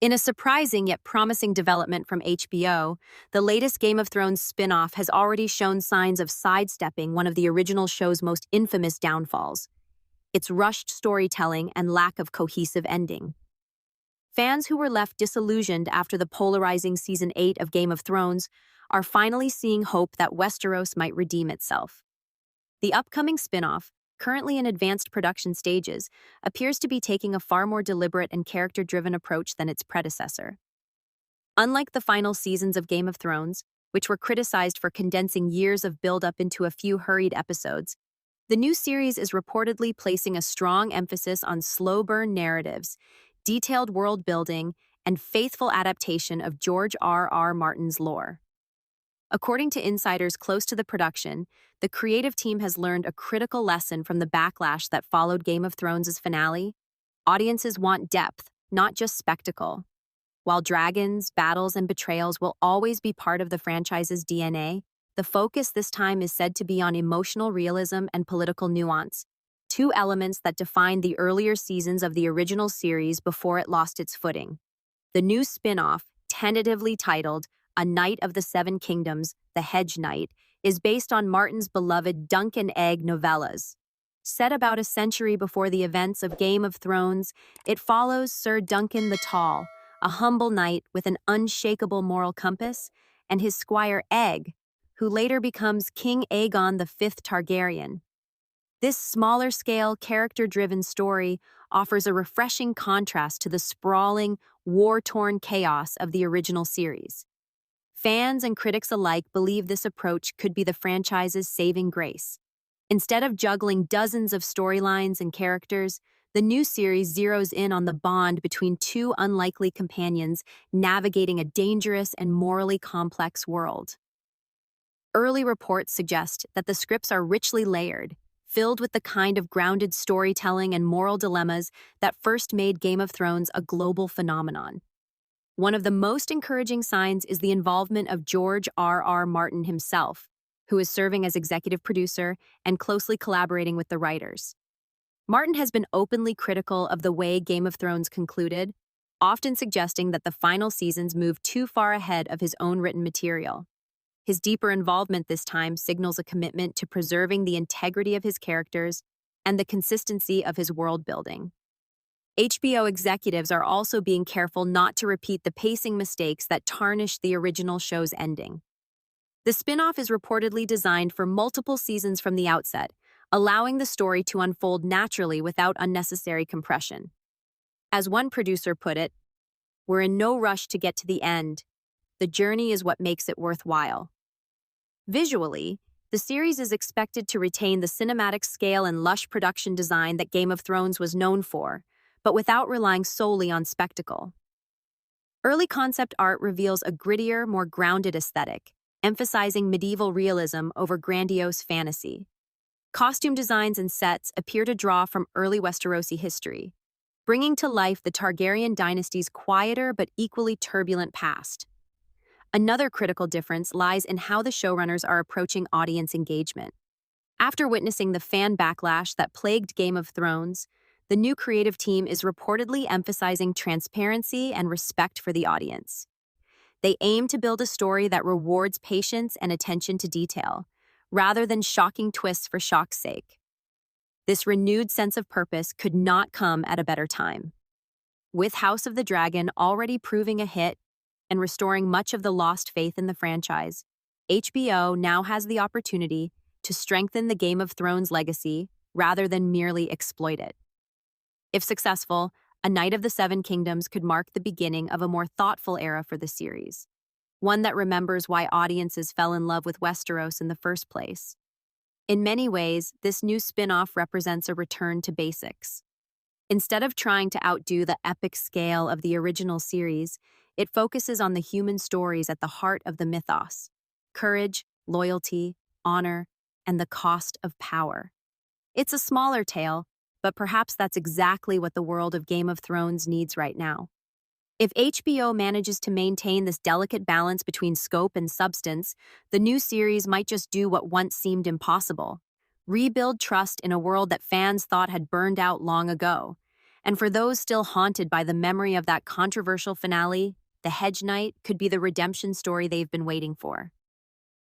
In a surprising yet promising development from HBO, the latest Game of Thrones spin-off has already shown signs of sidestepping one of the original show's most infamous downfalls: its rushed storytelling and lack of cohesive ending. Fans who were left disillusioned after the polarizing Season 8 of Game of Thrones are finally seeing hope that Westeros might redeem itself. The upcoming spin-off, currently in advanced production stages, appears to be taking a far more deliberate and character-driven approach than its predecessor. Unlike the final seasons of Game of Thrones, which were criticized for condensing years of build-up into a few hurried episodes, the new series is reportedly placing a strong emphasis on slow-burn narratives, detailed world-building, and faithful adaptation of George R.R. Martin's lore. According to insiders close to the production, the creative team has learned a critical lesson from the backlash that followed Game of Thrones' finale. Audiences want depth, not just spectacle. While dragons, battles, and betrayals will always be part of the franchise's DNA, the focus this time is said to be on emotional realism and political nuance, two elements that defined the earlier seasons of the original series before it lost its footing. The new spin-off, tentatively titled A Knight of the Seven Kingdoms, The Hedge Knight, is based on Martin's beloved Dunk and Egg novellas. Set about a century before the events of Game of Thrones, it follows Sir Duncan the Tall, a humble knight with an unshakable moral compass, and his squire Egg, who later becomes King Aegon V Targaryen. This smaller-scale, character-driven story offers a refreshing contrast to the sprawling, war-torn chaos of the original series. Fans and critics alike believe this approach could be the franchise's saving grace. Instead of juggling dozens of storylines and characters, the new series zeroes in on the bond between two unlikely companions navigating a dangerous and morally complex world. Early reports suggest that the scripts are richly layered, filled with the kind of grounded storytelling and moral dilemmas that first made Game of Thrones a global phenomenon. One of the most encouraging signs is the involvement of George R.R. Martin himself, who is serving as executive producer and closely collaborating with the writers. Martin has been openly critical of the way Game of Thrones concluded, often suggesting that the final seasons moved too far ahead of his own written material. His deeper involvement this time signals a commitment to preserving the integrity of his characters and the consistency of his world building. HBO executives are also being careful not to repeat the pacing mistakes that tarnished the original show's ending. The spin-off is reportedly designed for multiple seasons from the outset, allowing the story to unfold naturally without unnecessary compression. As one producer put it, "We're in no rush to get to the end. The journey is what makes it worthwhile." Visually, the series is expected to retain the cinematic scale and lush production design that Game of Thrones was known for, but without relying solely on spectacle. Early concept art reveals a grittier, more grounded aesthetic, emphasizing medieval realism over grandiose fantasy. Costume designs and sets appear to draw from early Westerosi history, bringing to life the Targaryen dynasty's quieter but equally turbulent past. Another critical difference lies in how the showrunners are approaching audience engagement. After witnessing the fan backlash that plagued Game of Thrones, the new creative team is reportedly emphasizing transparency and respect for the audience. They aim to build a story that rewards patience and attention to detail, rather than shocking twists for shock's sake. This renewed sense of purpose could not come at a better time. With House of the Dragon already proving a hit and restoring much of the lost faith in the franchise, HBO now has the opportunity to strengthen the Game of Thrones legacy rather than merely exploit it. If successful, A Knight of the Seven Kingdoms could mark the beginning of a more thoughtful era for the series, one that remembers why audiences fell in love with Westeros in the first place. In many ways, this new spin-off represents a return to basics. Instead of trying to outdo the epic scale of the original series, it focuses on the human stories at the heart of the mythos: courage, loyalty, honor, and the cost of power. It's a smaller tale, but perhaps that's exactly what the world of Game of Thrones needs right now. If HBO manages to maintain this delicate balance between scope and substance, the new series might just do what once seemed impossible: rebuild trust in a world that fans thought had burned out long ago. And for those still haunted by the memory of that controversial finale, The Hedge Knight could be the redemption story they've been waiting for.